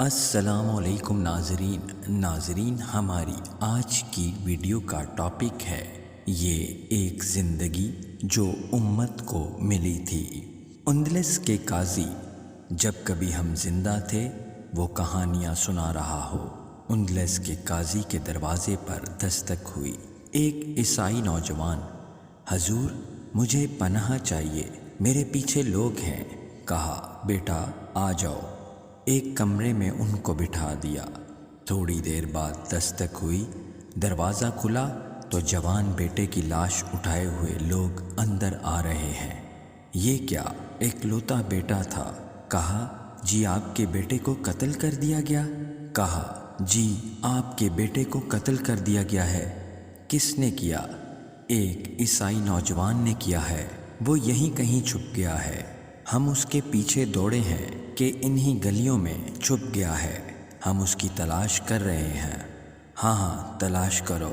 السلام علیکم ناظرین ہماری آج کی ویڈیو کا ٹاپک ہے یہ ایک زندگی جو امت کو ملی تھی۔ اندلس کے قاضی جب کبھی ہم زندہ تھے وہ کہانیاں سنا رہا ہو۔ اندلس کے قاضی کے دروازے پر دستک ہوئی۔ ایک عیسائی نوجوان، حضور مجھے پناہ چاہیے، میرے پیچھے لوگ ہیں۔ کہا بیٹا آ جاؤ۔ ایک کمرے میں ان کو بٹھا دیا۔ تھوڑی دیر بعد دستک ہوئی، دروازہ کھلا تو جوان بیٹے کی لاش اٹھائے ہوئے لوگ اندر آ رہے ہیں۔ یہ کیا؟ ایک لوتا بیٹا تھا۔ کہا جی آپ کے بیٹے کو قتل کر دیا گیا؟ کہا جی آپ کے بیٹے کو قتل کر دیا گیا ہے۔ کس نے کیا؟ ایک عیسائی نوجوان نے کیا ہے، وہ یہیں کہیں چھپ گیا ہے، ہم اس کے پیچھے دوڑے ہیں کہ انہی گلیوں میں چھپ گیا ہے، ہم اس کی تلاش کر رہے ہیں۔ ہاں تلاش کرو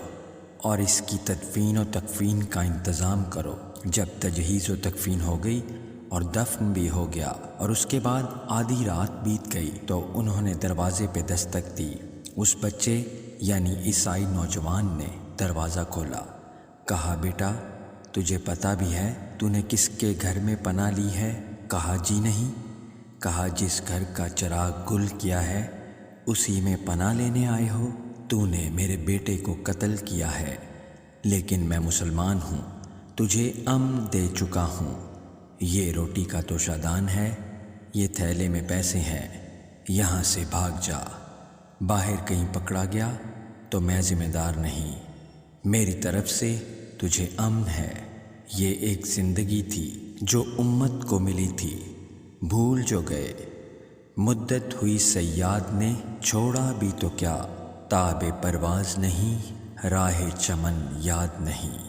اور اس کی تدفین و تکفین کا انتظام کرو۔ جب تجہیز و تکفین ہو گئی اور دفن بھی ہو گیا اور اس کے بعد آدھی رات بیت گئی تو انہوں نے دروازے پہ دستک دی۔ اس بچے یعنی عیسائی نوجوان نے دروازہ کھولا۔ کہا بیٹا تجھے پتہ بھی ہے تو نے کس کے گھر میں پناہ لی ہے؟ کہا جی نہیں۔ کہا جس گھر کا چراغ گل کیا ہے اسی میں پناہ لینے آئے ہو؟ تو نے میرے بیٹے کو قتل کیا ہے، لیکن میں مسلمان ہوں، تجھے امن دے چکا ہوں۔ یہ روٹی کا توشہ دان ہے، یہ تھیلے میں پیسے ہیں، یہاں سے بھاگ جا۔ باہر کہیں پکڑا گیا تو میں ذمہ دار نہیں، میری طرف سے تجھے امن ہے۔ یہ ایک زندگی تھی جو امت کو ملی تھی، بھول جو گئے۔ مدت ہوئی صیاد نے چھوڑا بھی تو کیا، تاب پرواز نہیں، راہ چمن یاد نہیں۔